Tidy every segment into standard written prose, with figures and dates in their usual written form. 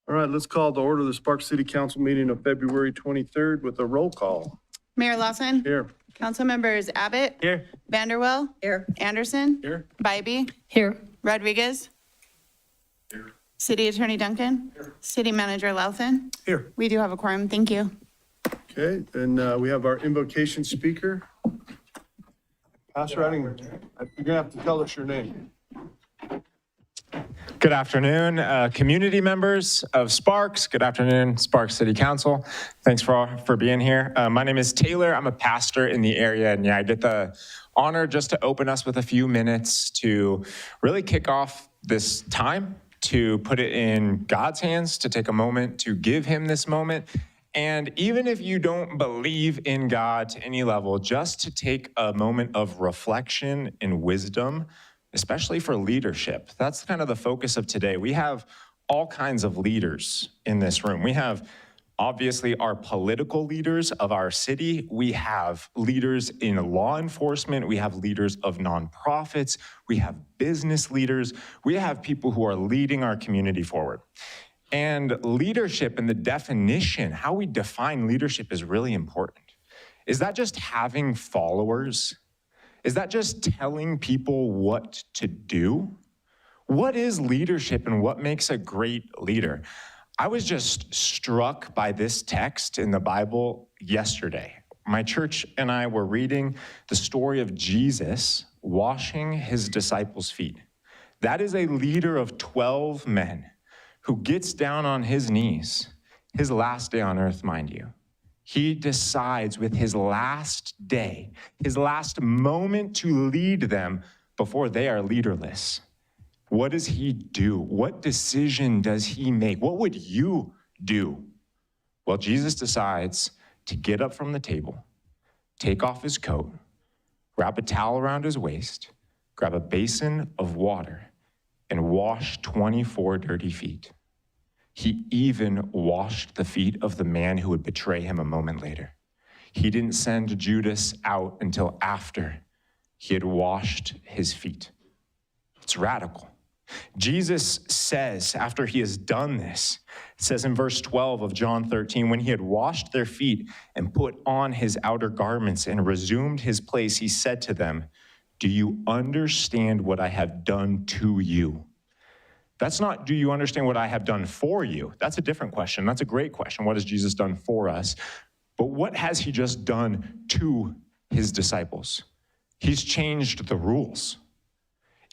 All right, let's call to order the Sparks City Council meeting of February 23rd with a roll call. Mayor Lawson. Here. Council members Abbott. Here. Vanderwell. Here. Anderson. Here. Bybee. Here. Rodriguez. Here. City Attorney Duncan. Here. City Manager Louthan. Here. We do have a quorum. Thank you. Okay, and we have our invocation speaker. Pastor Redding, you're gonna have to tell us your name. Good afternoon, community members of Sparks. Good afternoon, Sparks City Council. Thanks for being here. My name is Taylor. I'm a pastor in the area, and I get the honor just to open us with a few minutes to really kick off this time, to put it in God's hands, to take a moment to give him this moment. And even if you don't believe in God to any level, just to take a moment of reflection and wisdom, especially for leadership. That's kind of the focus of today. We have all kinds of leaders in this room. We have obviously our political leaders of our city. We have leaders in law enforcement. We have leaders of nonprofits. We have business leaders. We have people who are leading our community forward. And leadership and the definition, how we define leadership is really important. Is that just having followers? Is that just telling people what to do? What is leadership and what makes a great leader? I was just struck by this text in the Bible yesterday. My church and I were reading the story of Jesus washing his disciples' feet. That is a leader of 12 men who gets down on his knees, his last day on earth, mind you. He decides with his last day, his last moment to lead them before they are leaderless. What does he do? What decision does he make? What would you do? Well, Jesus decides to get up from the table, take off his coat, wrap a towel around his waist, grab a basin of water, and wash 24 dirty feet. He even washed the feet of the man who would betray him a moment later. He didn't send Judas out until after he had washed his feet. It's radical. Jesus says, after he has done this, it says in verse 12 of John 13, when he had washed their feet and put on his outer garments and resumed his place, he said to them, "Do you understand what I have done to you?" That's not, do you understand what I have done for you? That's a different question. That's a great question. What has Jesus done for us? But what has he just done to his disciples? He's changed the rules.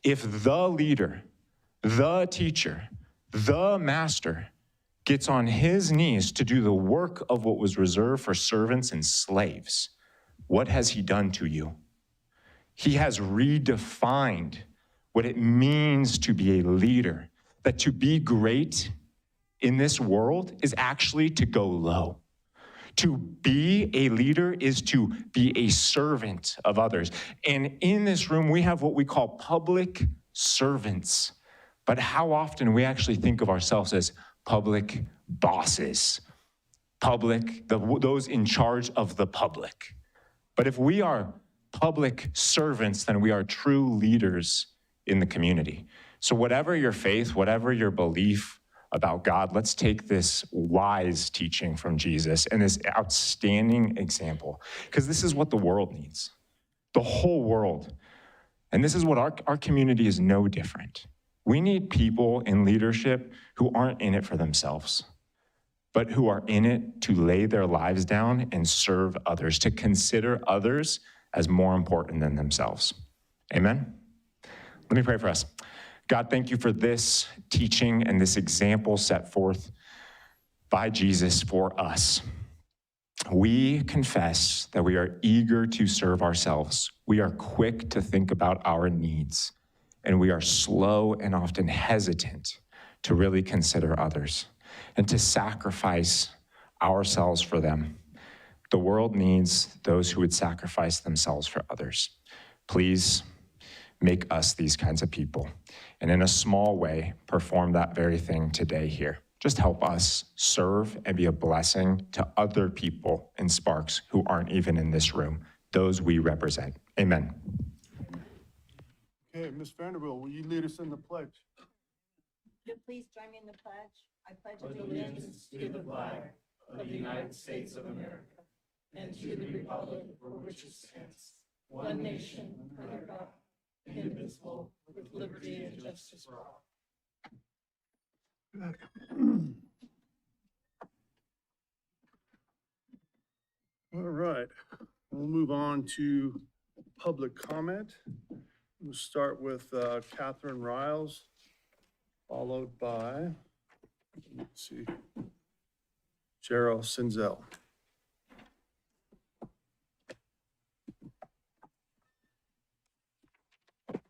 If the leader, the teacher, the master gets on his knees to do the work of what was reserved for servants and slaves, what has he done to you? He has redefined what it means to be a leader. That to be great in this world is actually to go low. To be a leader is to be a servant of others. And in this room, we have what we call public servants. But how often we actually think of ourselves as public bosses, those in charge of the public. But if we are public servants, then we are true leaders in the community. So whatever your faith, whatever your belief about God, let's take this wise teaching from Jesus and this outstanding example, because this is what the world needs, the whole world. And this is what our community is no different. We need people in leadership who aren't in it for themselves, but who are in it to lay their lives down and serve others, to consider others as more important than themselves. Amen? Let me pray for us. God, thank you for this teaching and this example set forth by Jesus for us. We confess that we are eager to serve ourselves. We are quick to think about our needs, and we are slow and often hesitant to really consider others and to sacrifice ourselves for them. The world needs those who would sacrifice themselves for others. Please make us these kinds of people, and in a small way, perform that very thing today here. Just help us serve and be a blessing to other people in Sparks who aren't even in this room, those we represent. Amen. Okay, Ms. Vanderbilt, will you lead us in the pledge? Please join me in the pledge. All right, we'll move on to public comment. We'll start with Catherine Riles, followed by, let's see, Cheryl Sinzel.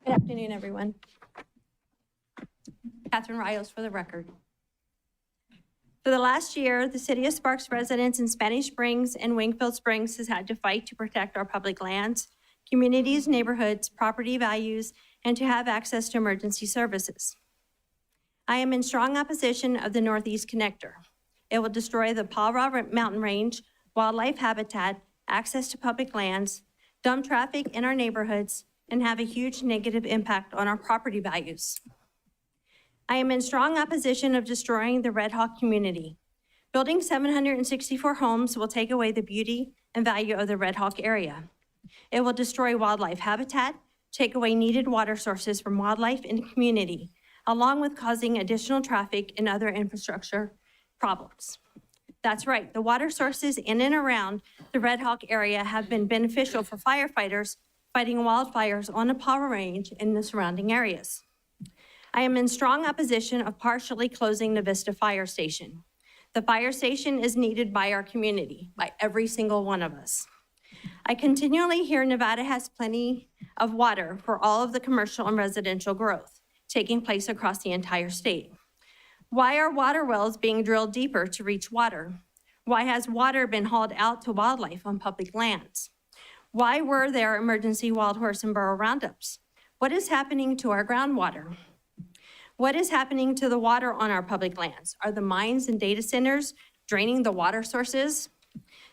Good afternoon, everyone. Catherine Riles for the record. For the last year, the City of Sparks residents in Spanish Springs and Wingfield Springs has had to fight to protect our public lands, communities, neighborhoods, property values, and to have access to emergency services. I am in strong opposition of the Northeast Connector. It will destroy the Paw Raw Mountain Range, wildlife habitat, access to public lands, dump traffic in our neighborhoods, and have a huge negative impact on our property values. I am in strong opposition of destroying the Red Hawk community. Building 764 homes will take away the beauty and value of the Red Hawk area. It will destroy wildlife habitat, take away needed water sources from wildlife and community, along with causing additional traffic and other infrastructure problems. That's right, the water sources in and around the Red Hawk area have been beneficial for firefighters fighting wildfires on the Paw Raw Range and the surrounding areas. I am in strong opposition of partially closing the Vista Fire Station. The fire station is needed by our community, by every single one of us. I continually hear Nevada has plenty of water for all of the commercial and residential growth taking place across the entire state. Why are water wells being drilled deeper to reach water? Why has water been hauled out to wildlife on public lands? Why were there emergency wild horse and burro roundups? What is happening to our groundwater? What is happening to the water on our public lands? Are the mines and data centers draining the water sources?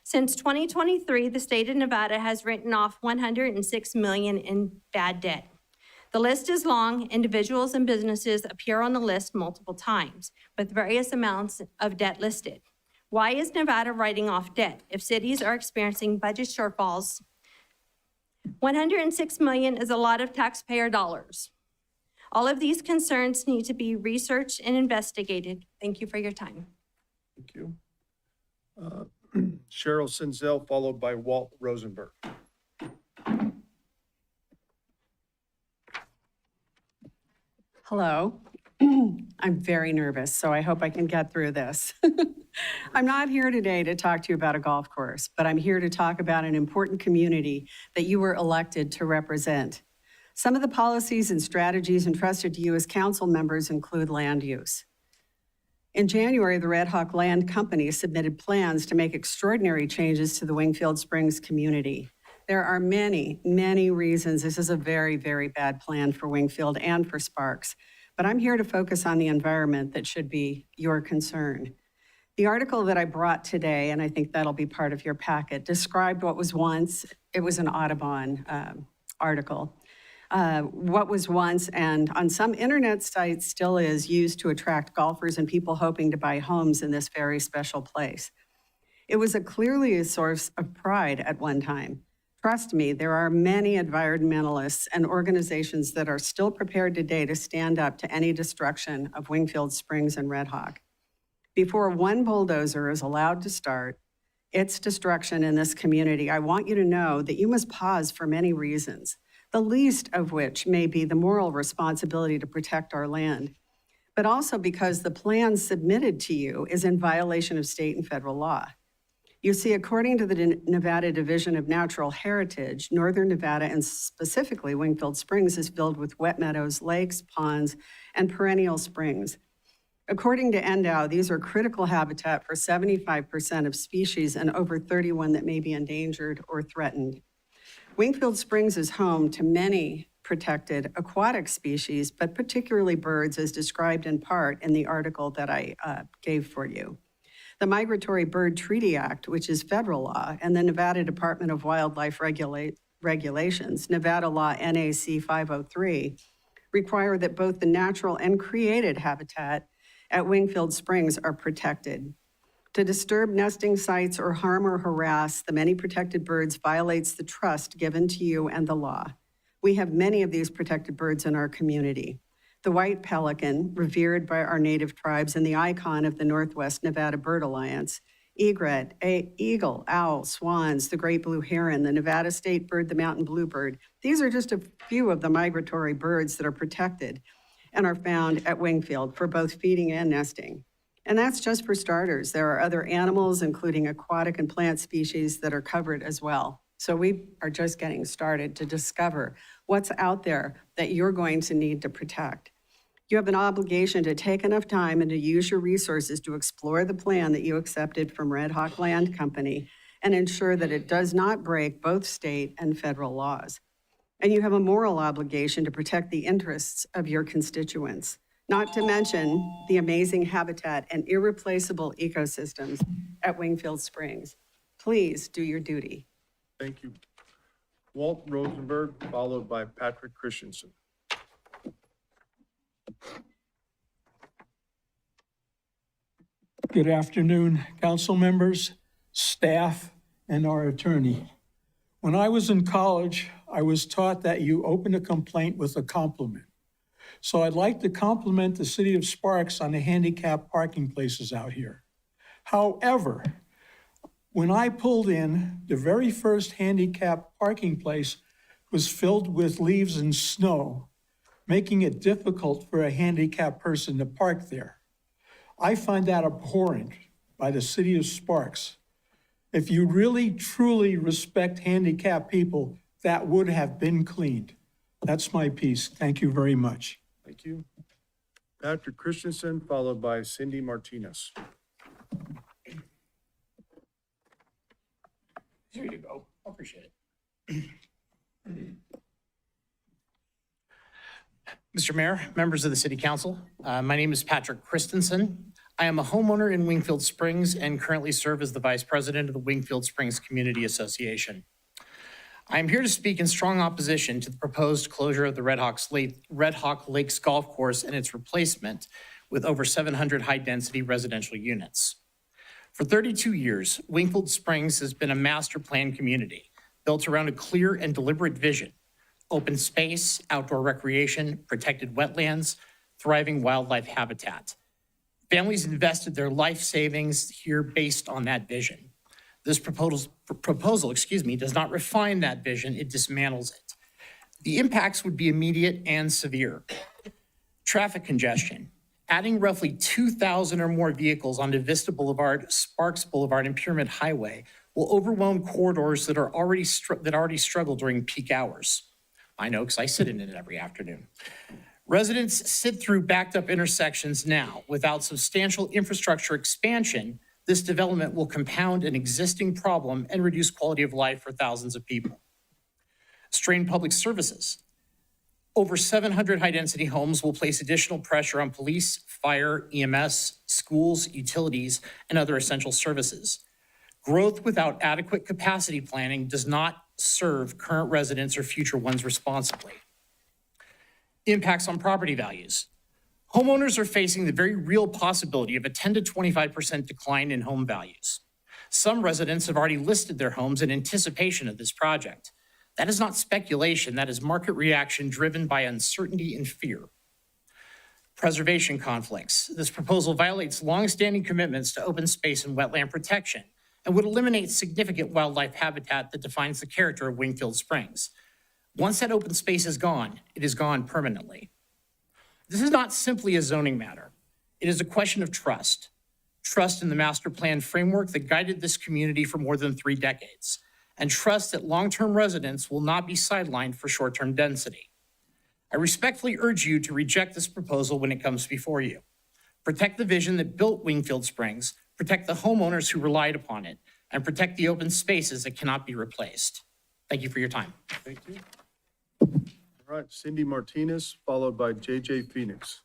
Since 2023, the state of Nevada has written off $106 million in bad debt. The list is long. Individuals and businesses appear on the list multiple times with various amounts of debt listed. Why is Nevada writing off debt if cities are experiencing budget shortfalls? $106 million is a lot of taxpayer dollars. All of these concerns need to be researched and investigated. Thank you for your time. Thank you. Cheryl Sinzel, followed by Walt Rosenberg. Hello. I'm very nervous, so I hope I can get through this. I'm not here today to talk to you about a golf course, but I'm here to talk about an important community that you were elected to represent. Some of the policies and strategies entrusted to you as council members include land use. In January, the Red Hawk Land Company submitted plans to make extraordinary changes to the Wingfield Springs community. There are many, many reasons this is a very, very bad plan for Wingfield and for Sparks, but I'm here to focus on the environment that should be your concern. The article that I brought today, and I think that'll be part of your packet, described what was once, it was an Audubon article, what was once, and on some internet sites still is, used to attract golfers and people hoping to buy homes in this very special place. It was clearly a source of pride at one time. Trust me, there are many environmentalists and organizations that are still prepared today to stand up to any destruction of Wingfield Springs and Red Hawk. Before one bulldozer is allowed to start its destruction in this community, I want you to know that you must pause for many reasons, the least of which may be the moral responsibility to protect our land, but also because the plan submitted to you is in violation of state and federal law. You see, according to the Nevada Division of Natural Heritage, Northern Nevada, and specifically Wingfield Springs, is filled with wet meadows, lakes, ponds, and perennial springs. According to NDOW, these are critical habitat for 75% of species and over 31 that may be endangered or threatened. Wingfield Springs is home to many protected aquatic species, but particularly birds, as described in part in the article that I gave for you. The Migratory Bird Treaty Act, which is federal law, and the Nevada Department of Wildlife Regulations, Nevada Law NAC 503, require that both the natural and created habitat at Wingfield Springs are protected. To disturb nesting sites or harm or harass the many protected birds violates the trust given to you and the law. We have many of these protected birds in our community. The white pelican, revered by our native tribes and the icon of the Northwest Nevada Bird Alliance, egret, eagle, owl, swans, the great blue heron, the Nevada state bird, the mountain bluebird. These are just a few of the migratory birds that are protected and are found at Wingfield for both feeding and nesting. And that's just for starters. There are other animals, including aquatic and plant species, that are covered as well. So we are just getting started to discover what's out there that you're going to need to protect. You have an obligation to take enough time and to use your resources to explore the plan that you accepted from Red Hawk Land Company and ensure that it does not break both state and federal laws. And you have a moral obligation to protect the interests of your constituents, not to mention the amazing habitat and irreplaceable ecosystems at Wingfield Springs. Please do your duty. Thank you. Walt Rosenberg, followed by Patrick Christensen. Good afternoon, council members, staff, and our attorney. When I was in college, I was taught that you open a complaint with a compliment. So I'd like to compliment the city of Sparks on the handicap parking places out here. However, when I pulled in, the very first handicap parking place was filled with leaves and snow, making it difficult for a handicapped person to park there. I find that abhorrent by the city of Sparks. If you really, truly respect handicapped people, that would have been cleaned. That's my piece. Thank you very much. Thank you. Patrick Christensen, followed by Cindy Martinez. Here you go. I appreciate it. Mr. Mayor, members of the City Council, my name is Patrick Christensen. I am a homeowner in Wingfield Springs and currently serve as the Vice President of the Wingfield Springs Community Association. I am here to speak in strong opposition to the proposed closure of the Red Hawk Lakes Golf Course and its replacement with over 700 high-density residential units. For 32 years, Wingfield Springs has been a master plan community built around a clear and deliberate vision: open space, outdoor recreation, protected wetlands, thriving wildlife habitat. Families invested their life savings here based on that vision. This proposal, does not refine that vision, it dismantles it. The impacts would be immediate and severe. Traffic congestion. Adding roughly 2,000 or more vehicles onto Vista Boulevard, Sparks Boulevard, and Pyramid Highway will overwhelm corridors that already struggle during peak hours. I know, because I sit in it every afternoon. Residents sit through backed up intersections now. Without substantial infrastructure expansion, this development will compound an existing problem and reduce quality of life for thousands of people. Strain public services. Over 700 high-density homes will place additional pressure on police, fire, EMS, schools, utilities, and other essential services. Growth without adequate capacity planning does not serve current residents or future ones responsibly. Impacts on property values. Homeowners are facing the very real possibility of a 10 to 25% decline in home values. Some residents have already listed their homes in anticipation of this project. That is not speculation, that is market reaction driven by uncertainty and fear. Preservation conflicts. This proposal violates longstanding commitments to open space and wetland protection and would eliminate significant wildlife habitat that defines the character of Wingfield Springs. Once that open space is gone, it is gone permanently. This is not simply a zoning matter. It is a question of trust. Trust in the master plan framework that guided this community for more than 3 decades, and trust that long-term residents will not be sidelined for short-term density. I respectfully urge you to reject this proposal when it comes before you. Protect the vision that built Wingfield Springs, protect the homeowners who relied upon it, and protect the open spaces that cannot be replaced. Thank you for your time. Thank you. All right, Cindy Martinez, followed by JJ Phoenix.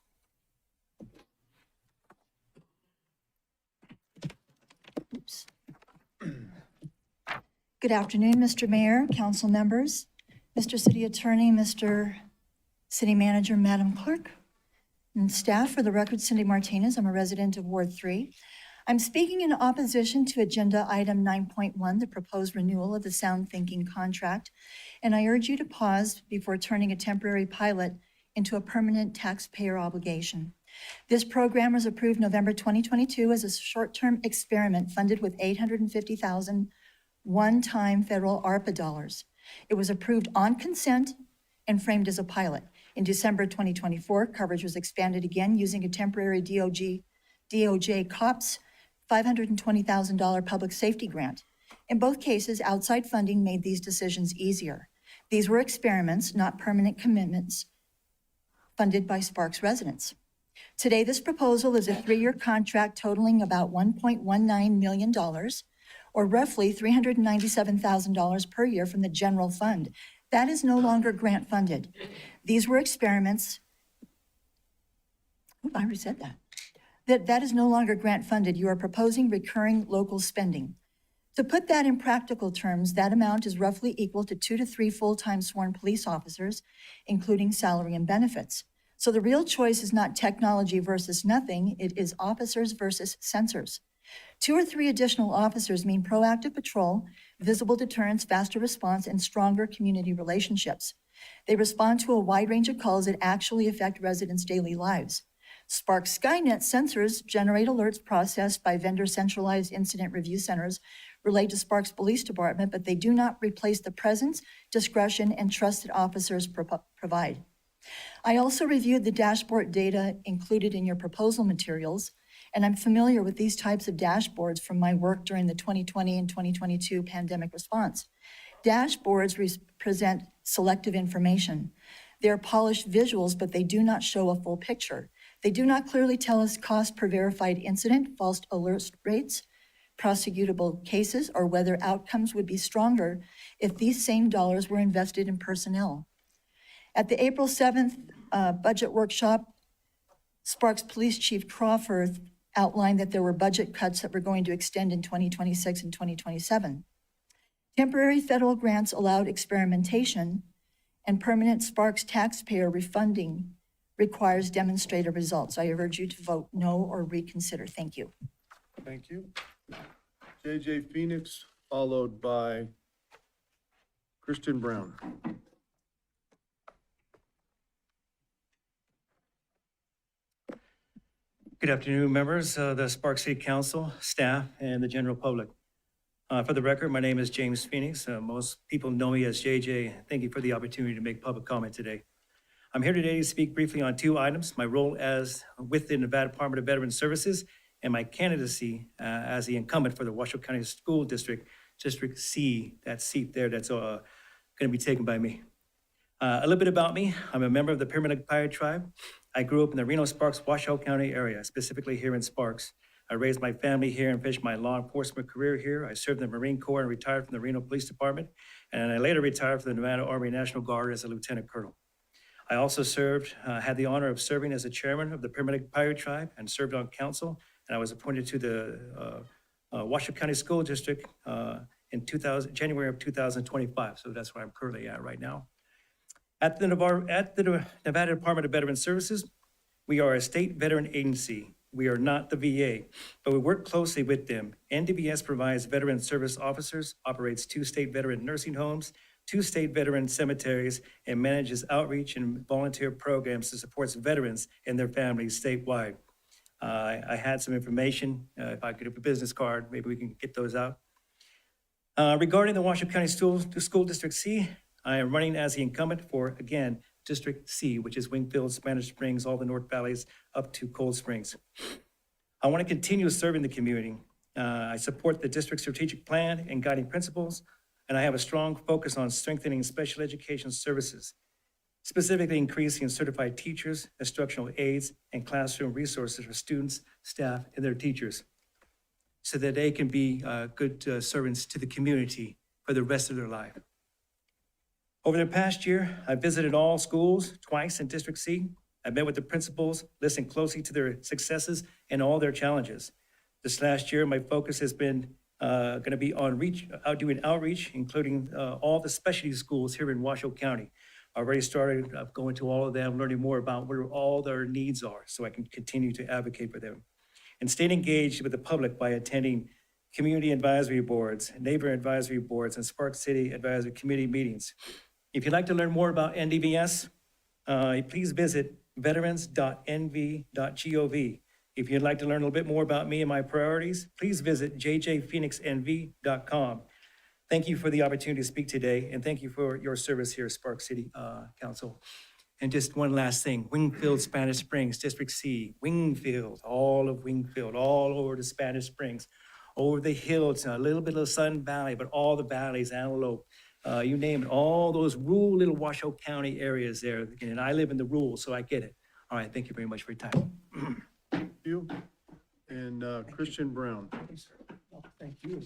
Good afternoon, Mr. Mayor, council members, Mr. City Attorney, Mr. City Manager, Madam Clerk, And staff, for the record, Cindy Martinez. I'm a resident of Ward 3. I'm speaking in opposition to Agenda Item 9.1, the proposed renewal of the Sound Thinking contract, and I urge you to pause before turning a temporary pilot into a permanent taxpayer obligation. This program was approved November 2022 as a short-term experiment funded with $850,000 one-time federal ARPA dollars. It was approved on consent and framed as a pilot. In December 2024, coverage was expanded again using a temporary DOJ COPS $520,000 public safety grant. In both cases, outside funding made these decisions easier. These were experiments, not permanent commitments, funded by Sparks residents. Today, this proposal is a 3-year contract totaling about $1.19 million, or roughly $397,000 per year from the general fund. That is no longer grant funded. These were experiments. I already said that. That is no longer grant funded. You are proposing recurring local spending. To put that in practical terms, that amount is roughly equal to 2 to 3 full-time sworn police officers, including salary and benefits. So the real choice is not technology versus nothing, it is officers versus sensors. 2 or 3 additional officers mean proactive patrol, visible deterrence, faster response, and stronger community relationships. They respond to a wide range of calls that actually affect residents' daily lives. Sparks Skynet sensors generate alerts processed by vendor centralized incident review centers relate to Sparks Police Department, but they do not replace the presence, discretion, and trust that officers provide. I also reviewed the dashboard data included in your proposal materials, and I'm familiar with these types of dashboards from my work during the 2020 and 2022 pandemic response. Dashboards present selective information. They're polished visuals, but they do not show a full picture. They do not clearly tell us cost per verified incident, false alert rates, prosecutable cases, or whether outcomes would be stronger if these same dollars were invested in personnel. At the April 7th budget workshop, Sparks Police Chief Crawford outlined that there were budget cuts that were going to extend in 2026 and 2027. Temporary federal grants allowed experimentation, and permanent Sparks taxpayer refunding requires demonstrated results. I urge you to vote no or reconsider. Thank you. Thank you. JJ Phoenix, followed by Kristen Brown. Good afternoon, members of the Sparks City Council, staff, and the general public. For the record, my name is James Phoenix. Most people know me as JJ. Thank you for the opportunity to make public comment today. I'm here today to speak briefly on 2 items, my role as with the Nevada Department of Veteran Services and my candidacy as the incumbent for the Washoe County School District, District C, that seat there that's going to be taken by me. A little bit about me. I'm a member of the Pyramid Pirate Tribe. I grew up in the Reno-Sparks, Washoe County area, specifically here in Sparks. I raised my family here and finished my law enforcement career here. I served in the Marine Corps and retired from the Reno Police Department, and I later retired from the Nevada Army National Guard as a lieutenant colonel. I also had the honor of serving as the chairman of the Pyramid Pirate Tribe and served on council, and I was appointed to the Washoe County School District in January of 2025, so that's where I'm currently at right now. At the Nevada Department of Veteran Services, we are a state veteran agency. We are not the VA, but we work closely with them. NDVS provides veteran service officers, operates 2 state veteran nursing homes, 2 state veteran cemeteries, and manages outreach and volunteer programs to support veterans and their families statewide. I had some information. If I could have a business card, maybe we can get those out. Regarding the Washoe County School District C, I am running as the incumbent for, again, District C, which is Wingfield, Spanish Springs, all the North Valleys up to Cold Springs. I want to continue serving the community. I support the district strategic plan and guiding principles, and I have a strong focus on strengthening special education services, specifically increasing certified teachers, instructional aides, and classroom resources for students, staff, and their teachers, so that they can be good servants to the community for the rest of their life. Over the past year, I visited all schools twice in District C. I met with the principals, listened closely to their successes and all their challenges. This last year, my focus has been going to be on doing outreach, including all the specialty schools here in Washoe County. I already started going to all of them, learning more about where all their needs are, so I can continue to advocate for them. And staying engaged with the public by attending community advisory boards, neighbor advisory boards, and Spark City Advisory Committee meetings. If you'd like to learn more about NDVS, please visit veterans.nv.gov. If you'd like to learn a little bit more about me and my priorities, please visit jjphoenixnv.com. Thank you for the opportunity to speak today, and thank you for your service here at Spark City Council. And just one last thing, Wingfield, Spanish Springs, District C, Wingfield, all of Wingfield, all over the Spanish Springs, over the hills, a little bit of Sun Valley, but all the valleys, Antelope, you name it, all those rural little Washoe County areas there. And I live in the rural, so I get it. All right, thank you very much for your time. Thank you. And Christian Brown. Thank you.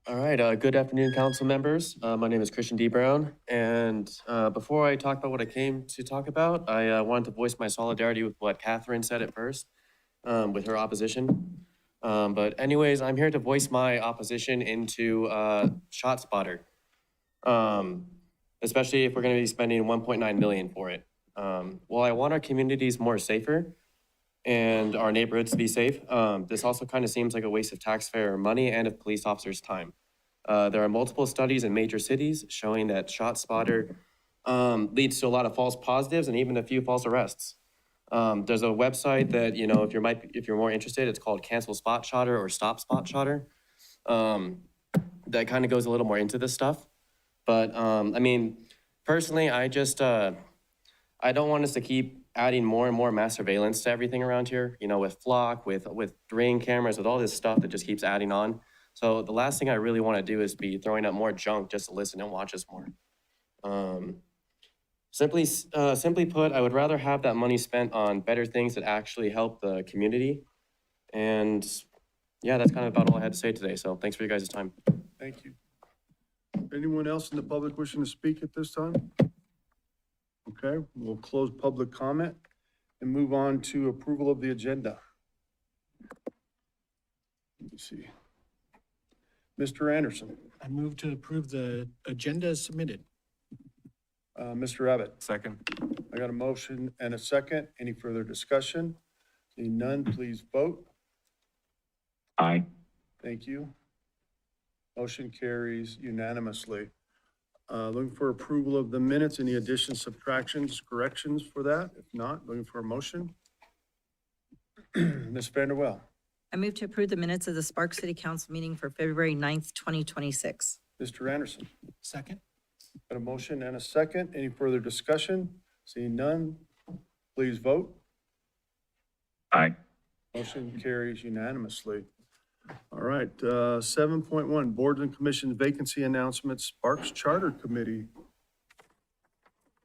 All right, good afternoon, council members. My name is Christian D. Brown, and before I talk about what I came to talk about, I wanted to voice my solidarity with what Catherine said at first, with her opposition. But anyways, I'm here to voice my opposition into ShotSpotter, especially if we're going to be spending 1.9 million for it. While I want our communities more safer and our neighborhoods to be safe, this also kind of seems like a waste of taxpayer money and of police officers' time. There are multiple studies in major cities showing that ShotSpotter leads to a lot of false positives and even a few false arrests. There's a website that, you know, if you're more interested, it's called Cancel Spot Shotter or Stop Spot Shotter. That kind of goes a little more into this stuff. But I mean, personally, I don't want us to keep adding more and more mass surveillance to everything around here, you know, with Flock, with Ring cameras, with all this stuff that just keeps adding on. So the last thing I really want to do is be throwing up more junk just to listen and watch us more. Simply put, I would rather have that money spent on better things that actually help the community. And yeah, that's kind of about all I had to say today. So thanks for your guys' time. Thank you. Anyone else in the public wishing to speak at this time? Okay, we'll close public comment and move on to approval of the agenda. Let me see. Mr. Anderson, I move to approve the agenda as submitted. Mr. Abbott. Second. I got a motion and a second. Any further discussion? Seeing none, please vote. Aye. Thank you. Motion carries unanimously. Looking for approval of the minutes. Any additions, subtractions, corrections for that? If not, looking for a motion. Ms. Vanderwell. I move to approve the minutes of the Spark City Council meeting for February 9th, 2026. Mr. Anderson. Second? Got a motion and a second. Any further discussion? Seeing none, please vote. Aye. Motion carries unanimously. All right, 7.1, Boards and Commissions Vacancy Announcements, Sparks Charter Committee.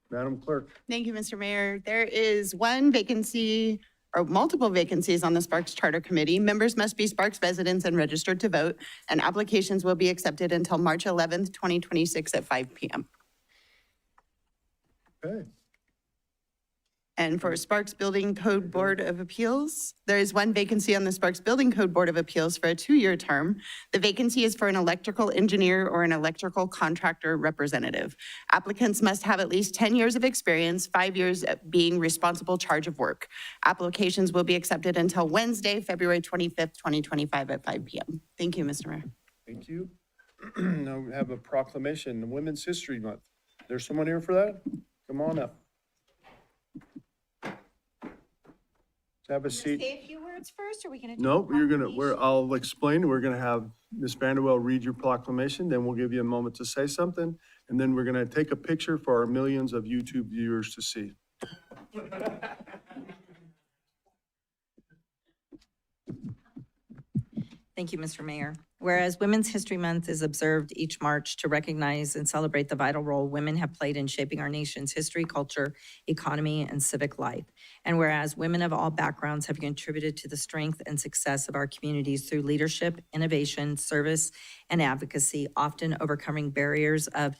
Madam Clerk. Thank you, Mr. Mayor. There is one vacancy or multiple vacancies on the Sparks Charter Committee. Members must be Sparks residents and registered to vote, and applications will be accepted until March 11th, 2026 at 5 p.m. Okay. And for Sparks Building Code Board of Appeals, there is one vacancy on the Sparks Building Code Board of Appeals for a 2-year term. The vacancy is for an electrical engineer or an electrical contractor representative. Applicants must have at least 10 years of experience, 5 years being responsible charge of work. Applications will be accepted until Wednesday, February 25th, 2025 at 5 p.m. Thank you, Mr. Mayor. Thank you. Now we have a proclamation, Women's History Month. There's someone here for that? Come on up. Have a seat. Say a few words first, or are we going to? No, I'll explain. We're gonna have Ms. Vanderwell read your proclamation, then we'll give you a moment to say something, and then we're gonna take a picture for our millions of YouTube viewers to see. Thank you, Mr. Mayor. Whereas Women's History Month is observed each March to recognize and celebrate the vital role women have played in shaping our nation's history, culture, economy, and civic life. And whereas women of all backgrounds have contributed to the strength and success of our communities through leadership, innovation, service, and advocacy, often overcoming barriers of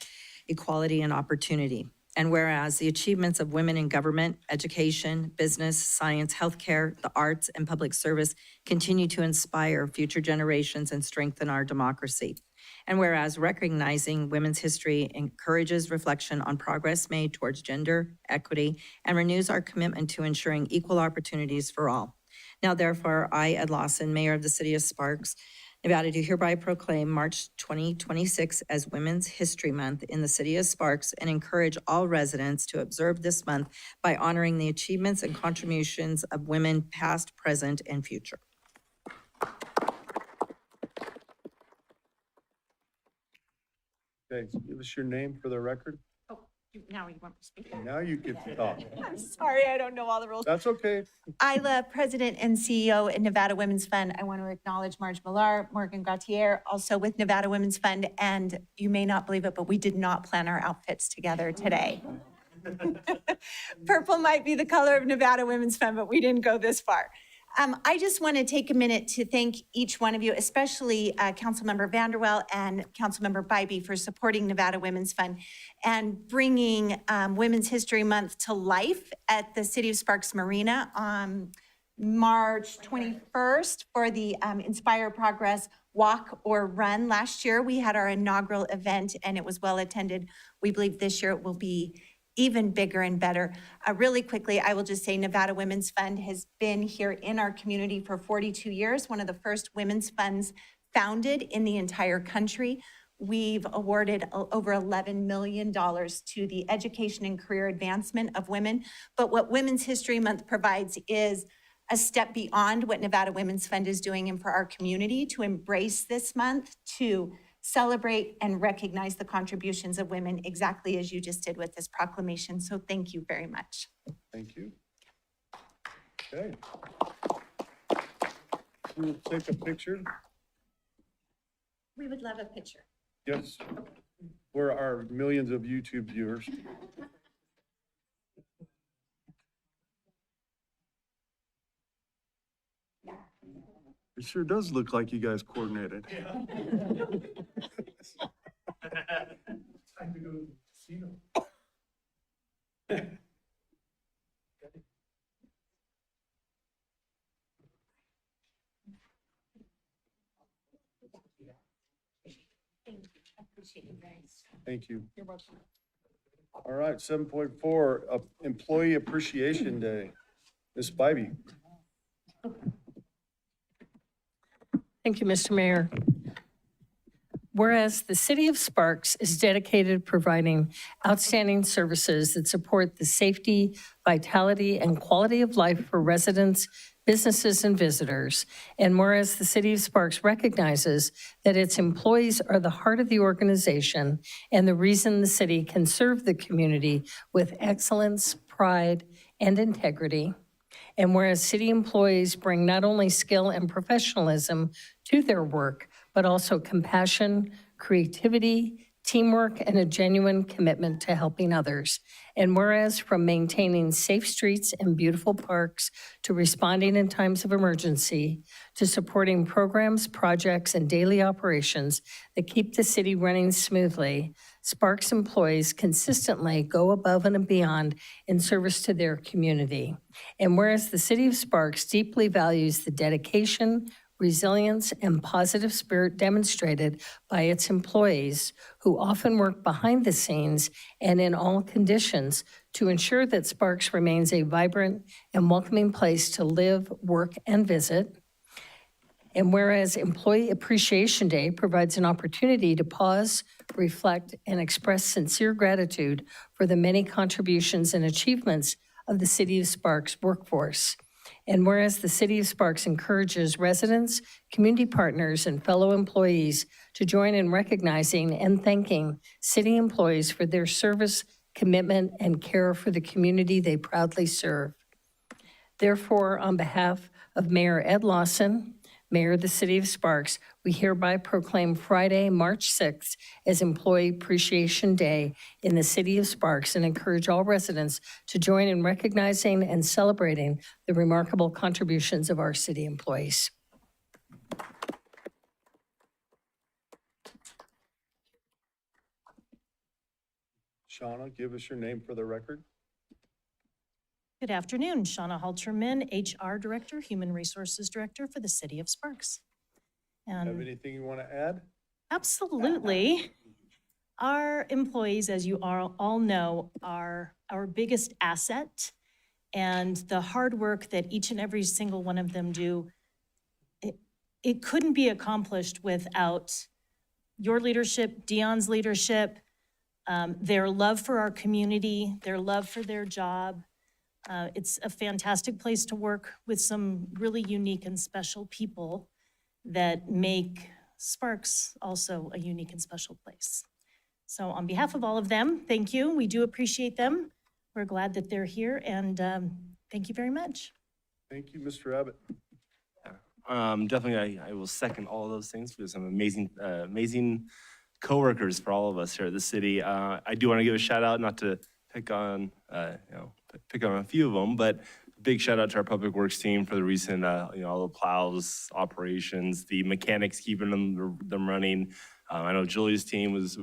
equality and opportunity. And whereas the achievements of women in government, education, business, science, healthcare, the arts, and public service continue to inspire future generations and strengthen our democracy. And whereas recognizing women's history encourages reflection on progress made towards gender equity and renews our commitment to ensuring equal opportunities for all. Now therefore, I, Ed Lawson, Mayor of the City of Sparks, Nevada, do hereby proclaim March 2026 as Women's History Month in the City of Sparks and encourage all residents to observe this month by honoring the achievements and contributions of women past, present, and future. Okay, so give us your name for the record. Now you want to speak. Now you get to talk. Sorry, I don't know all the rules. That's okay. Isla, President and CEO in Nevada Women's Fund. I want to acknowledge Marge Millar, Morgan Gautier, also with Nevada Women's Fund. And you may not believe it, but we did not plan our outfits together today. Purple might be the color of Nevada Women's Fund, but we didn't go this far. I just want to take a minute to thank each one of you, especially Councilmember Vanderwell and Councilmember Bybee for supporting Nevada Women's Fund and bringing Women's History Month to life at the City of Sparks Marina on March 21st for the Inspire Progress Walk or Run. Last year, we had our inaugural event and it was well attended. We believe this year it will be even bigger and better. Really quickly, I will just say Nevada Women's Fund has been here in our community for 42 years, one of the first women's funds founded in the entire country. We've awarded over $11 million to the education and career advancement of women. But what Women's History Month provides is a step beyond what Nevada Women's Fund is doing and for our community to embrace this month, to celebrate and recognize the contributions of women exactly as you just did with this proclamation. So thank you very much. Thank you. Okay. We'll take a picture. We would love a picture. Yes. For our millions of YouTube viewers. It sure does look like you guys coordinated. Time to go to the casino. Thank you. You're welcome. All right, 7.4, Employee Appreciation Day. Ms. Bybee. Thank you, Mr. Mayor. Whereas the City of Sparks is dedicated to providing outstanding services that support the safety, vitality, and quality of life for residents, businesses, and visitors, and whereas the City of Sparks recognizes that its employees are the heart of the organization and the reason the city can serve the community with excellence, pride, and integrity, and whereas city employees bring not only skill and professionalism to their work, but also compassion, creativity, teamwork, and a genuine commitment to helping others. And whereas from maintaining safe streets and beautiful parks to responding in times of emergency, to supporting programs, projects, and daily operations that keep the city running smoothly, Sparks employees consistently go above and beyond in service to their community. And whereas the City of Sparks deeply values the dedication, resilience, and positive spirit demonstrated by its employees, who often work behind the scenes and in all conditions to ensure that Sparks remains a vibrant and welcoming place to live, work, and visit. And whereas Employee Appreciation Day provides an opportunity to pause, reflect, and express sincere gratitude for the many contributions and achievements of the City of Sparks workforce. And whereas the City of Sparks encourages residents, community partners, and fellow employees to join in recognizing and thanking city employees for their service, commitment, and care for the community they proudly serve. Therefore, on behalf of Mayor Ed Lawson, Mayor of the City of Sparks, we hereby proclaim Friday, March 6th as Employee Appreciation Day in the City of Sparks and encourage all residents to join in recognizing and celebrating the remarkable contributions of our city employees. Shauna, give us your name for the record. Good afternoon, Shauna Halterman, HR Director, Human Resources Director for the City of Sparks. Have And anything you want to add? absolutely. Our employees, as you all know, are our biggest asset. And the hard work that each and every single one of them do, it couldn't be accomplished without your leadership, Dion's leadership, their love for our community, their love for their job. It's a fantastic place to work with some really unique and special people that make Sparks also a unique and special place. So on behalf of all of them, thank you. We do appreciate them. We're glad that they're here, and thank you very much. Thank you, Mr. Abbott. Definitely, I will second all of those things. We have some amazing coworkers for all of us here at the city. I do want to give a shout out, not to pick on a few of them, but big shout out to our public works team for the recent, all the plows, operations, the mechanics keeping them running. I know Julie's team was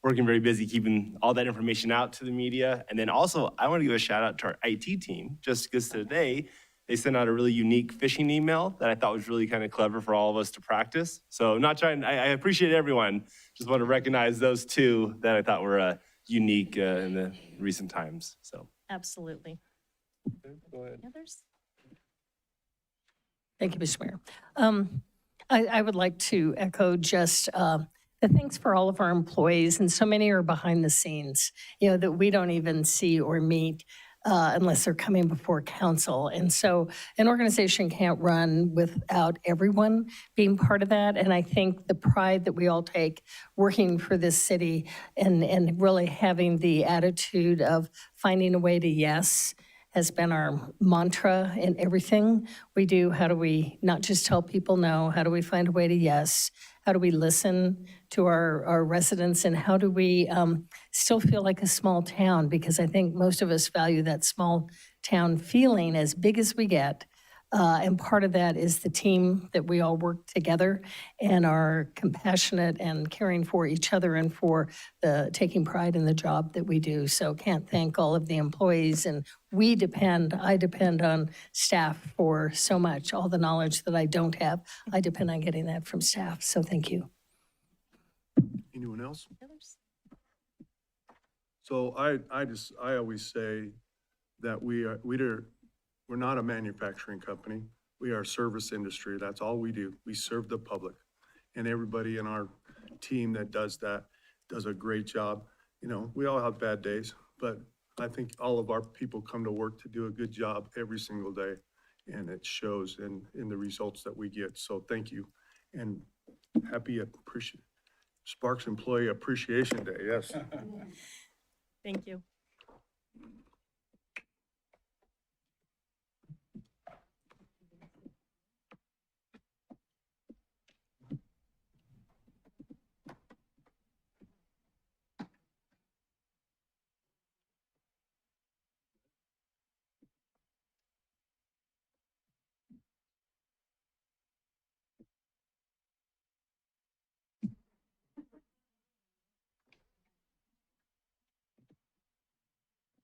working very busy keeping all that information out to the media. And then also, I want to give a shout out to our IT team, just because today they sent out a really unique phishing email that I thought was really kind of clever for all of us to practice. So I appreciate everyone. Just want to recognize those two that I thought were unique in the recent times, so. Absolutely. Okay, go ahead. Others? Thank you, Mr. Mayor. I would like to echo just the thanks for all of our employees, and so many are behind the scenes, that we don't even see or meet unless they're coming before council. And so an organization can't run without everyone being part of that. And I think the pride that we all take working for this city and really having the attitude of finding a way to yes has been our mantra in everything we do. How do we not just tell people no? How do we find a way to yes? How do we listen to our residents? And how do we still feel like a small town? Because I think most of us value that small town feeling as big as we get. And part of that is the team that we all work together and are compassionate and caring for each other and for taking pride in the job that we do. So can't thank all of the employees, and I depend on staff for so much. All the knowledge that I don't have, I depend on getting that from staff. So thank you. Anyone else? So I always say that we're not a manufacturing company. We are a service industry. That's all we do. We serve the public. And everybody in our team that does that does a great job. We all have bad days, but I think all of our people come to work to do a good job every single day. And it shows in the results that we get. So thank you. And Sparks Employee Appreciation Day, yes. Thank you.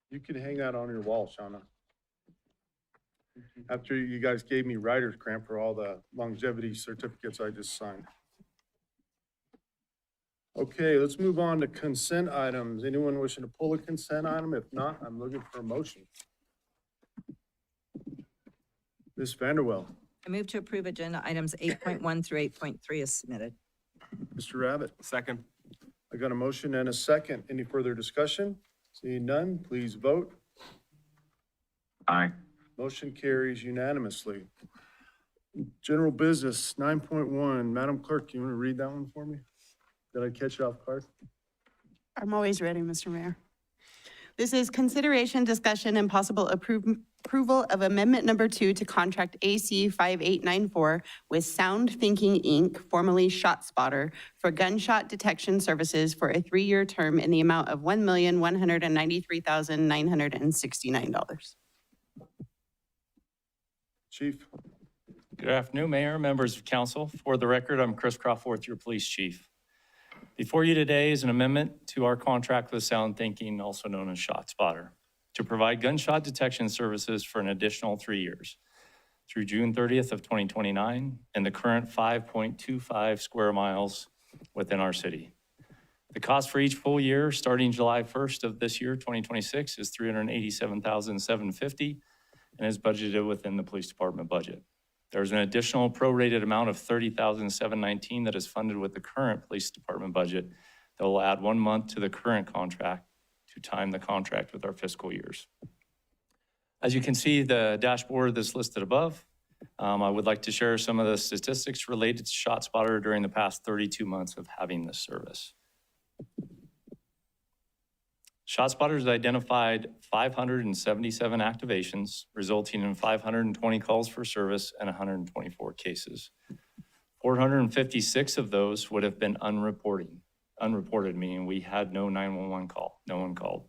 You can hang that on your wall, Shauna. After you guys gave me writer's cramp for all the longevity certificates I just signed. Okay, let's move on to consent items. Anyone wishing to pull a consent item? If not, I'm looking for a motion. Ms. Vanderwell, I move to approve agenda items 8.1 through 8.3 as submitted. Mr. Abbott. Second. I got a motion and a second. Any further discussion? Seeing none, please vote. Aye. Motion carries unanimously. General business, 9.1. Madam Clerk, you want to read that one for me? Did I catch it off guard? I'm always ready, Mr. Mayor. This is consideration, discussion, and possible approval of Amendment Number 2 to Contract AC 5894 with Sound Thinking, Inc., formerly ShotSpotter, for gunshot detection services for a 3-year term in the amount of $1,193,969. Chief. Good afternoon, Mayor, members of council. For the record, I'm Chris Crawford, your police chief. Before you today is an amendment to our contract with Sound Thinking, also known as ShotSpotter, to provide gunshot detection services for an additional 3 years through June 30th of 2029 and the current 5.25 square miles within our city. The cost for each full year, starting July 1st of this year, 2026, is $387,750 and is budgeted within the police department budget. There's an additional prorated amount of $30,719 that is funded with the current police department budget that will add 1 month to the current contract to time the contract with our fiscal years. As you can see, the dashboard that's listed above, I would like to share some of the statistics related to ShotSpotter during the past 32 months of having this service. ShotSpotter has identified 577 activations, resulting in 520 calls for service and 124 cases. 456 of those would have been unreported, meaning we had no 911 call, no one called.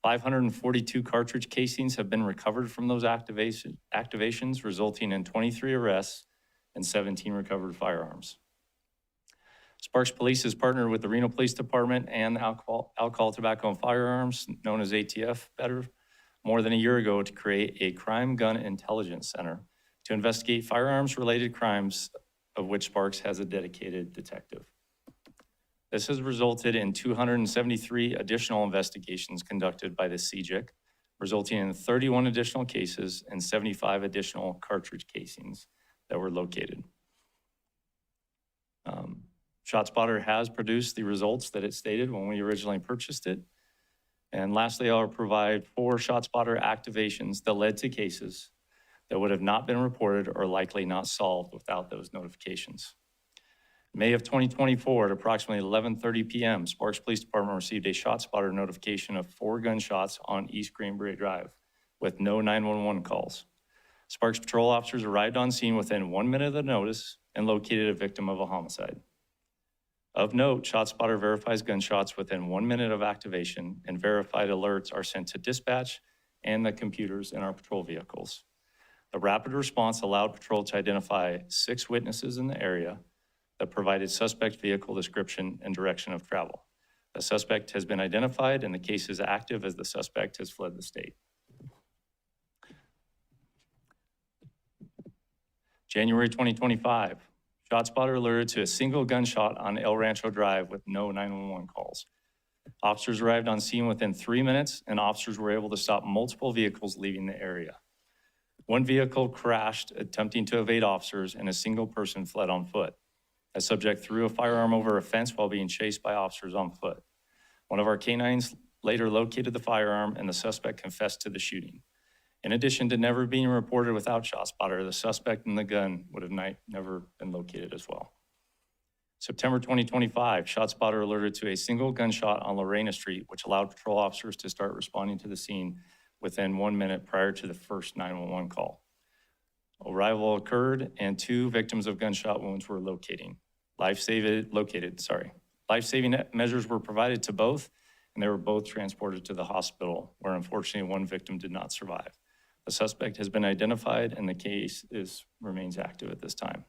542 cartridge casings have been recovered from those activations, resulting in 23 arrests and 17 recovered firearms. Sparks Police has partnered with the Reno Police Department and Alcohol, Tobacco, and Firearms, known as ATF better, more than a year ago to create a Crime Gun Intelligence Center to investigate firearms-related crimes, of which Sparks has a dedicated detective. This has resulted in 273 additional investigations conducted by the CJIC, resulting in 31 additional cases and 75 additional cartridge casings that were located. ShotSpotter has produced the results that it stated when we originally purchased it. And lastly, I'll provide 4 ShotSpotter activations that led to cases that would have not been reported or likely not solved without those notifications. May of 2024 at approximately 11:30 p.m., Sparks Police Department received a ShotSpotter notification of 4 gunshots on East Greenbury Drive with no 911 calls. Sparks patrol officers arrived on scene within 1 minute of the notice and located a victim of a homicide. Of note, ShotSpotter verifies gunshots within 1 minute of activation, and verified alerts are sent to dispatch and the computers in our patrol vehicles. The rapid response allowed patrol to identify 6 witnesses in the area that provided suspect vehicle description and direction of travel. The suspect has been identified and the case is active as the suspect has fled the state. January 2025, ShotSpotter alerted to a single gunshot on El Rancho Drive with no 911 calls. Officers arrived on scene within 3 minutes and officers were able to stop multiple vehicles leaving the area. One vehicle crashed attempting to evade officers and a single person fled on foot. A subject threw a firearm over a fence while being chased by officers on foot. One of our canines later located the firearm and the suspect confessed to the shooting. In addition to never being reported without ShotSpotter, the suspect and the gun would have never been located as well. September 2025, ShotSpotter alerted to a single gunshot on Lorena Street, which allowed patrol officers to start responding to the scene within 1 minute prior to the first 911 call. Arrival occurred and 2 victims of gunshot wounds were located. Life-saving measures were provided to both, and they were both transported to the hospital, where unfortunately 1 victim did not survive. The suspect has been identified and the case remains active at this time.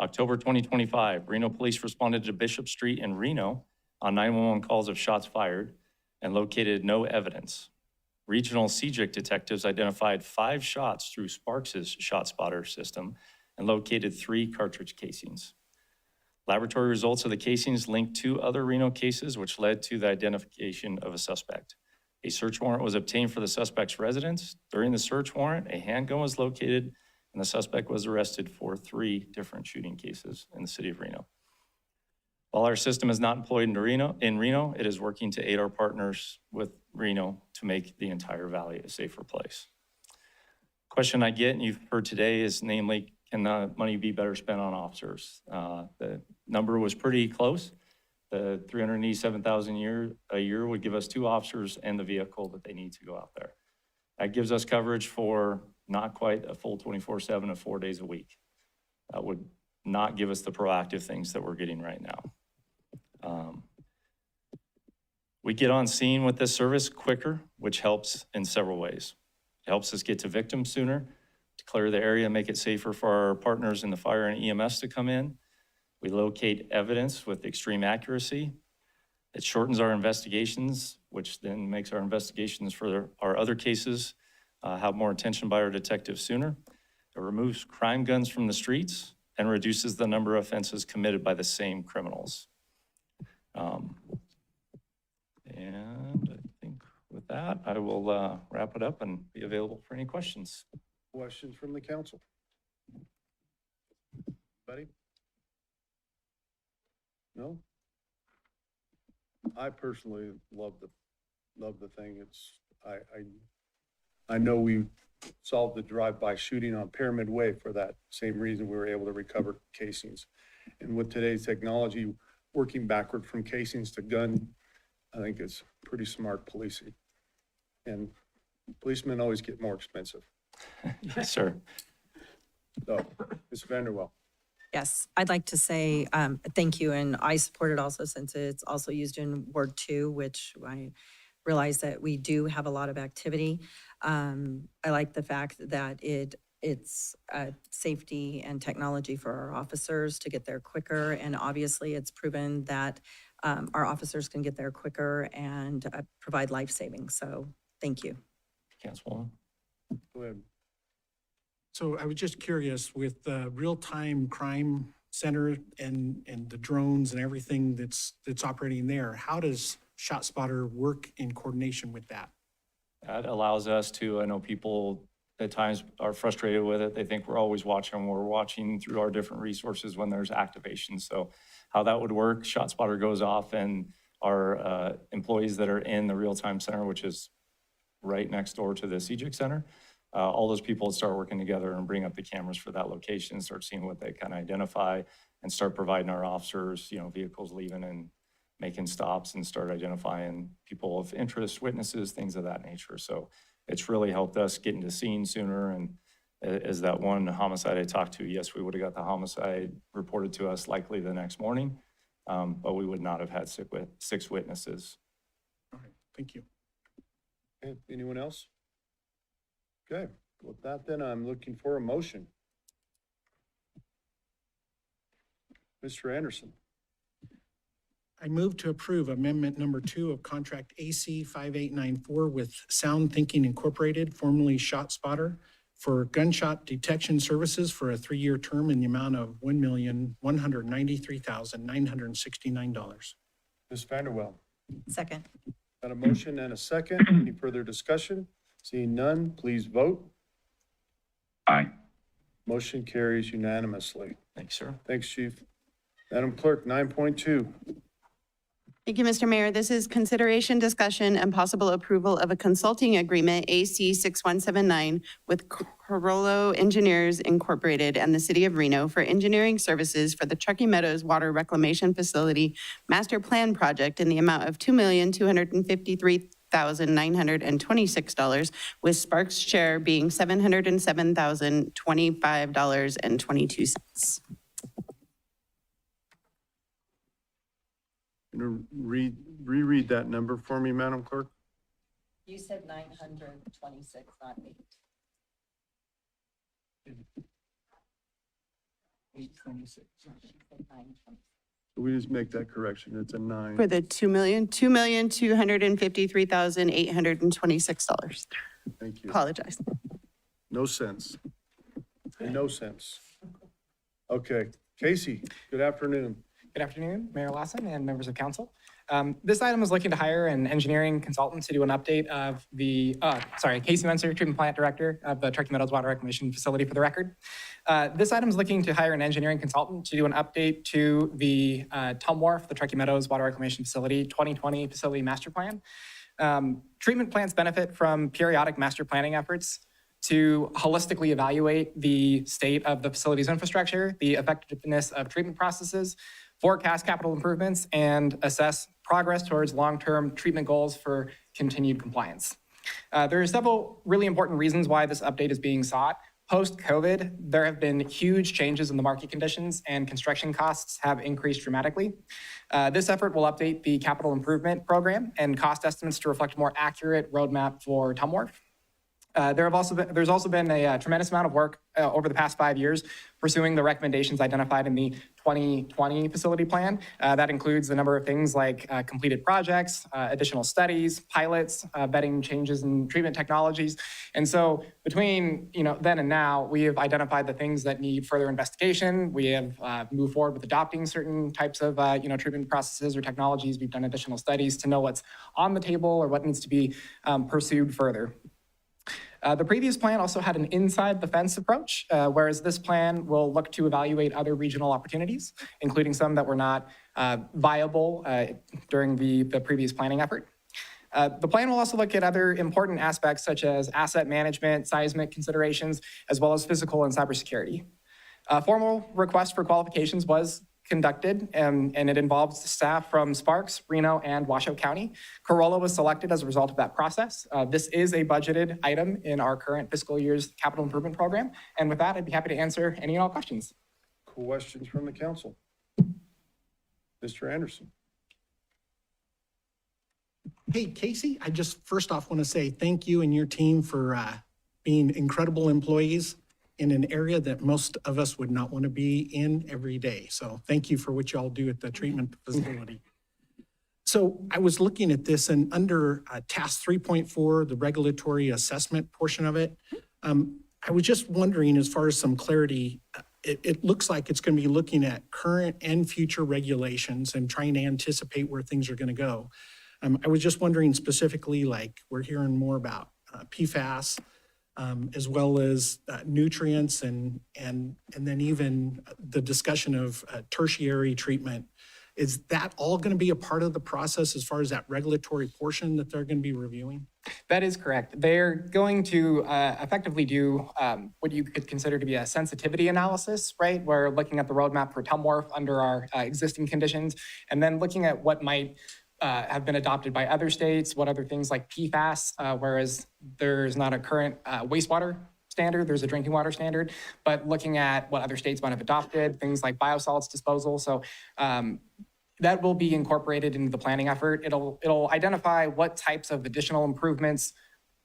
October 2025, Reno Police responded to Bishop Street in Reno on 911 calls of shots fired and located no evidence. Regional CJIC detectives identified 5 shots through Sparks' ShotSpotter system and located 3 cartridge casings. Laboratory results of the casings linked 2 other Reno cases, which led to the identification of a suspect. A search warrant was obtained for the suspect's residence. During the search warrant, a handgun was located, and the suspect was arrested for 3 different shooting cases in the city of Reno. While our system is not employed in Reno, it is working to aid our partners with Reno to make the entire valley a safer place. Question I get, and you've heard today, is namely, can the money be better spent on officers? The number was pretty close. The $387,000 a year would give us 2 officers and the vehicle that they need to go out there. That gives us coverage for not quite a full 24/7 of 4 days a week. That would not give us the proactive things that we're getting right now. We get on scene with this service quicker, which helps in several ways. It helps us get to victims sooner, to clear the area, make it safer for our partners in the fire and EMS to come in. We locate evidence with extreme accuracy. It shortens our investigations, which then makes our investigations for our other cases have more attention by our detectives sooner. It removes crime guns from the streets and reduces the number of offenses committed by the same criminals. And I think with that, I will wrap it up and be available for any questions. Questions from the council? Buddy? No? I personally love the thing. I know we solved the drive-by shooting on Pyramid Way for that same reason. We were able to recover casings. And with today's technology, working backward from casings to gun, I think it's pretty smart policing. And policemen always get more expensive. Yes, sir. So, Ms. Vanderwell. Yes, I'd like to say thank you, and I support it also since it's also used in Ward 2, which I realize that we do have a lot of activity. I like the fact that it's safety and technology for our officers to get there quicker, and obviously it's proven that our officers can get there quicker and provide life savings. So thank you. Councilwoman. Go ahead. So I was just curious, with the real-time crime center and the drones and everything that's operating there, how does ShotSpotter work in coordination with that? That allows us to, I know people at times are frustrated with it. They think we're always watching. We're watching through our different resources when there's activation. So how that would work, ShotSpotter goes off and our employees that are in the real-time center, which is right next door to the CJIC Center, all those people start working together and bring up the cameras for that location, start seeing what they can identify, and start providing our officers, vehicles leaving and making stops, and start identifying people of interest, witnesses, things of that nature. So it's really helped us get into scene sooner. And as that one homicide I talked to, yes, we would have got the homicide reported to us likely the next morning, but we would not have had 6 witnesses. All right, thank you. Okay, anyone else? Okay, with that then, I'm looking for a motion. Mr. Anderson. I move to approve amendment number 2 of contract AC 5894 with Sound Thinking Incorporated, formerly ShotSpotter, for gunshot detection services for a 3-year term in the amount of $1,193,969. Ms. Vanderwell. Second. Got a motion and a second. Any further discussion? Seeing none, please vote. Aye. Motion carries unanimously. Thanks, sir. Thanks, Chief. Madam Clerk, 9.2. Thank you, Mr. Mayor. This is consideration, discussion, and possible approval of a consulting agreement, AC 6179, with Corollo Engineers Incorporated and the City of Reno for engineering services for the Truckee Meadows Water Reclamation Facility Master Plan Project in the amount of $2,253,926, with Sparks' share being $707,025.22. Reread that number for me, Madam Clerk. You said 926, not 8. 826. We just make that correction. It's a 9. For the $2,253,826. Thank you. Apologize. No sense. No sense. Okay, Casey, good afternoon. Good afternoon, Mayor Lawson and members of council. This item is looking to hire an engineering consultant to do an update of the, Casey Menser, Treatment Plant Director of the Truckee Meadows Water Reclamation Facility, for the record. This item is looking to hire an engineering consultant to do an update to the Tom Wharf, the Truckee Meadows Water Reclamation Facility 2020 Facility Master Plan. Treatment plants benefit from periodic master planning efforts to holistically evaluate the state of the facility's infrastructure, the effectiveness of treatment processes, forecast capital improvements, and assess progress towards long-term treatment goals for continued compliance. There are several really important reasons why this update is being sought. Post-COVID, there have been huge changes in the market conditions, and construction costs have increased dramatically. This effort will update the capital improvement program and cost estimates to reflect a more accurate roadmap for Tom Wharf. There's also been a tremendous amount of work over the past 5 years pursuing the recommendations identified in the 2020 facility plan. That includes a number of things like completed projects, additional studies, pilots, vetting changes in treatment technologies. And so between then and now, we have identified the things that need further investigation. We have moved forward with adopting certain types of treatment processes or technologies. We've done additional studies to know what's on the table or what needs to be pursued further. The previous plan also had an inside the fence approach, whereas this plan will look to evaluate other regional opportunities, including some that were not viable during the previous planning effort. The plan will also look at other important aspects such as asset management, seismic considerations, as well as physical and cybersecurity. A formal request for qualifications was conducted, and it involves staff from Sparks, Reno, and Washoe County. Corolla was selected as a result of that process. This is a budgeted item in our current fiscal year's capital improvement program. And with that, I'd be happy to answer any and all questions. Questions from the council? Mr. Anderson. Hey, Casey, I just first off want to say thank you and your team for being incredible employees in an area that most of us would not want to be in every day. So thank you for what y'all do at the treatment facility. So I was looking at this, and under task 3.4, the regulatory assessment portion of it, I was just wondering, as far as some clarity, it looks like it's going to be looking at current and future regulations and trying to anticipate where things are going to go. I was just wondering specifically, like we're hearing more about PFAS, as well as nutrients and then even the discussion of tertiary treatment. Is that all going to be a part of the process as far as that regulatory portion that they're going to be reviewing? That is correct. They're going to effectively do what you could consider to be a sensitivity analysis, right? We're looking at the roadmap for Tumwharf under our existing conditions, and then looking at what might have been adopted by other states, what other things like PFAS, whereas there's not a current wastewater standard, there's a drinking water standard, but looking at what other states might have adopted, things like biosolids disposal. So that will be incorporated into the planning effort. It'll identify what types of additional improvements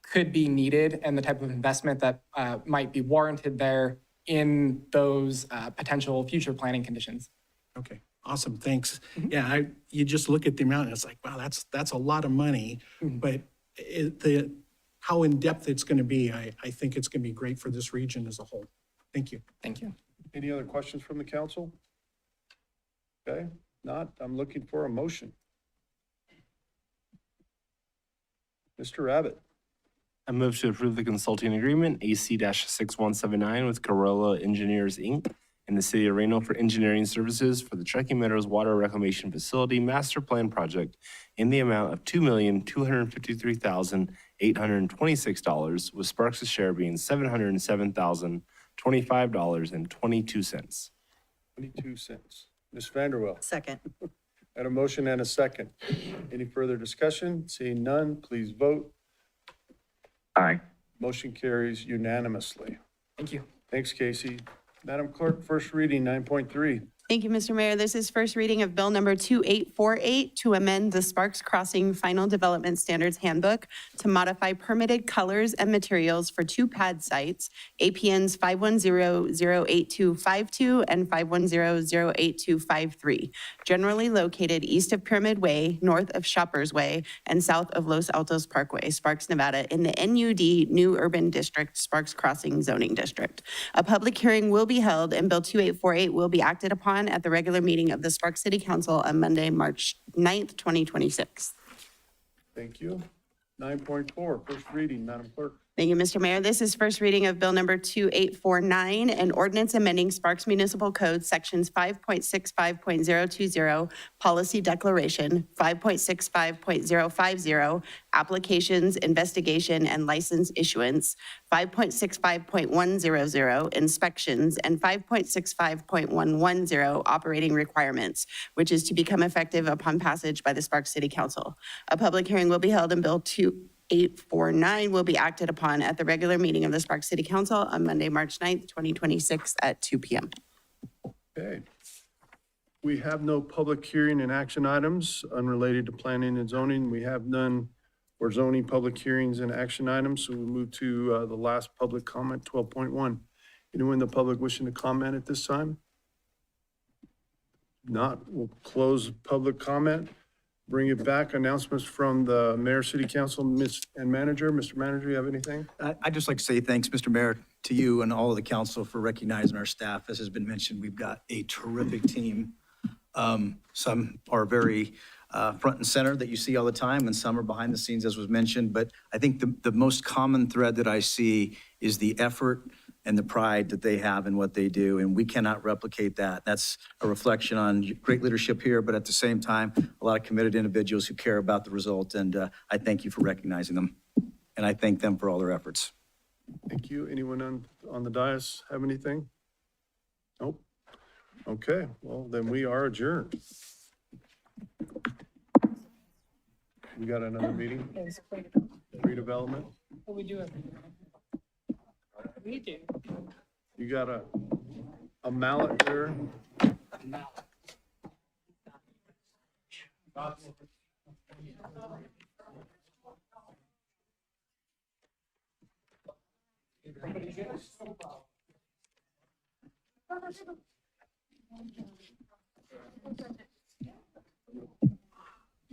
could be needed and the type of investment that might be warranted there in those potential future planning conditions. Okay. Awesome, thanks. Yeah, you just look at the amount and it's like, wow, that's a lot of money. But how in-depth it's going to be, I think it's going to be great for this region as a whole. Thank you. Thank you. Any other questions from the council? Okay, not, I'm looking for a motion. Mr. Abbott. I move to approve the consulting agreement AC-6179 with Corolla Engineers, Inc. in the city of Reno for engineering services for the Truckee Meadows Water Reclamation Facility Master Plan Project in the amount of $2,253,826, with Sparks' share being $707,025.22. 22 cents. Ms. Vanderwell. Second. Had a motion and a second. Any further discussion? Seeing none, please vote. Aye. Motion carries unanimously. Thank you. Thanks, Casey. Madam Clerk, first reading, 9.3. Thank you, Mr. Mayor. This is first reading of Bill number 2848 to amend the Sparks Crossing Final Development Standards Handbook to modify permitted colors and materials for two pad sites, APNs 510-08252 and 510-08253, generally located east of Pyramid Way, north of Shoppers Way, and south of Los Altos Parkway, Sparks, Nevada, in the NUD New Urban District, Sparks Crossing Zoning District. A public hearing will be held and Bill 2848 will be acted upon at the regular meeting of the Sparks City Council on Monday, March 9th, 2026. Thank you. 9.4, first reading, Madam Clerk. Thank you, Mr. Mayor. This is first reading of Bill number 2849, an ordinance amending Sparks Municipal Code Sections 5.65.020, Policy Declaration, 5.65.050, Applications, Investigation, and License Issuance, 5.65.100, Inspections, and 5.65.110, Operating Requirements, which is to become effective upon passage by the Sparks City Council. A public hearing will be held in Bill 2849 will be acted upon at the regular meeting of the Sparks City Council on Monday, March 9th, 2026 at 2 p.m. Okay. We have no public hearing and action items unrelated to planning and zoning. We have none for zoning public hearings and action items. So we move to the last public comment, 12.1. Anyone in the public wishing to comment at this time? Not, we'll close public comment. Bring it back. Announcements from the mayor, city council, and manager. Mr. Manager, you have anything? I'd just like to say thanks, Mr. Mayor, to you and all of the council for recognizing our staff. As has been mentioned, we've got a terrific team. Some are very front and center that you see all the time, and some are behind the scenes, as was mentioned. But I think the most common thread that I see is the effort and the pride that they have in what they do, and we cannot replicate that. That's a reflection on great leadership here, but at the same time, a lot of committed individuals who care about the result, and I thank you for recognizing them, and I thank them for all their efforts. Thank you. Anyone on the dais have anything? Nope. Okay, well, then we are adjourned. We got another meeting? Redevelopment? We do it. We do. You got a mallet there?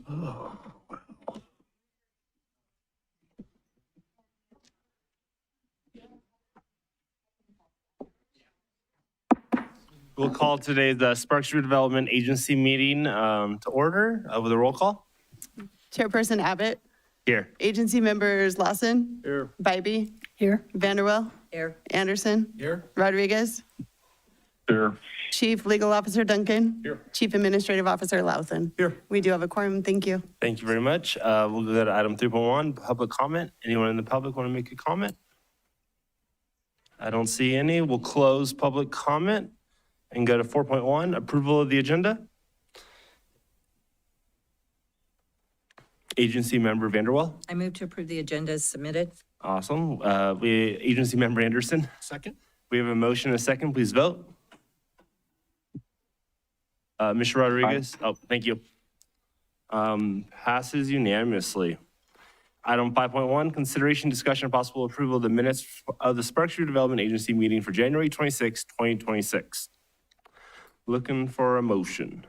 Oh. We'll call today's Sparks Redevelopment Agency meeting to order with a roll call. Chairperson Abbott, Here. agency members Lawson, Here. Bybee, Here. Vanderwell, Here. Anderson, Here. Rodriguez, Here. Chief Legal Officer Duncan. Here. Chief Administrative Officer Louthan. Here. We do have a quorum. Thank you. Thank you very much. We'll go to item 3.1, public comment. Anyone in the public want to make a comment? I don't see any. We'll close public comment and go to 4.1, approval of the agenda. Agency member Vanderwell. I move to approve the agenda as submitted. Awesome. Agency member Anderson. Second? We have a motion and a second. Please vote. Mr. Rodriguez. Oh, thank you. Passes unanimously. Item 5.1, consideration, discussion, and possible approval of the minutes of the Sparks Redevelopment Agency meeting for January 26, 2026. Looking for a motion.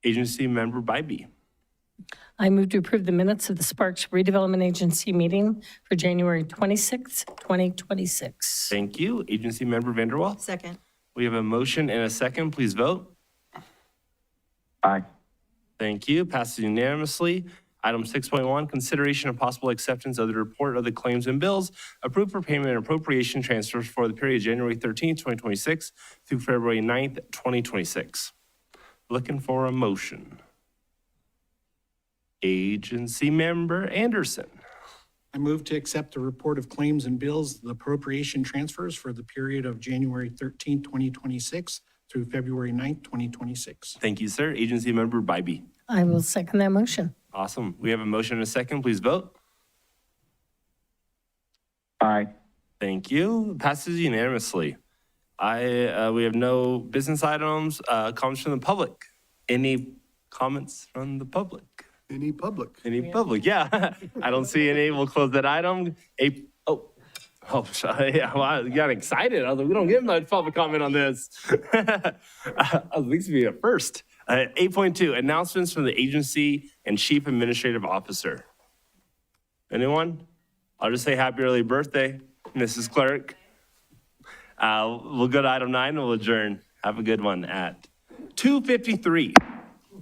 Agency member Bybee. I move to approve the minutes of the Sparks Redevelopment Agency meeting for January 26th, 2026. Thank you. Agency member Vanderwell. Second. We have a motion and a second. Please vote. Aye. Thank you. Passes unanimously. Item 6.1, consideration of possible acceptance of the report of the claims and bills approved for payment and appropriation transfers for the period January 13th, 2026 through February 9th, 2026. Looking for a motion. Agency member Anderson. I move to accept the report of claims and bills, the appropriation transfers for the period of January 13, 2026 through February 9th, 2026. Thank you, sir. Agency member Bybee. I will second that motion. Awesome. We have a motion and a second. Please vote. Aye. Thank you. Passes unanimously. We have no business items. Comments from the public. Any comments from the public? Any public? Any public? Yeah. I don't see any. We'll close that item. Yeah, well, you got excited. I was like, we don't get much public comment on this. At least be a first. 8.2, announcements from the agency and chief administrative officer. Anyone? I'll just say happy early birthday, Mrs. Clerk. We'll go to item 9 and we'll adjourn. Have a good one at 2:53.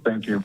Thank you.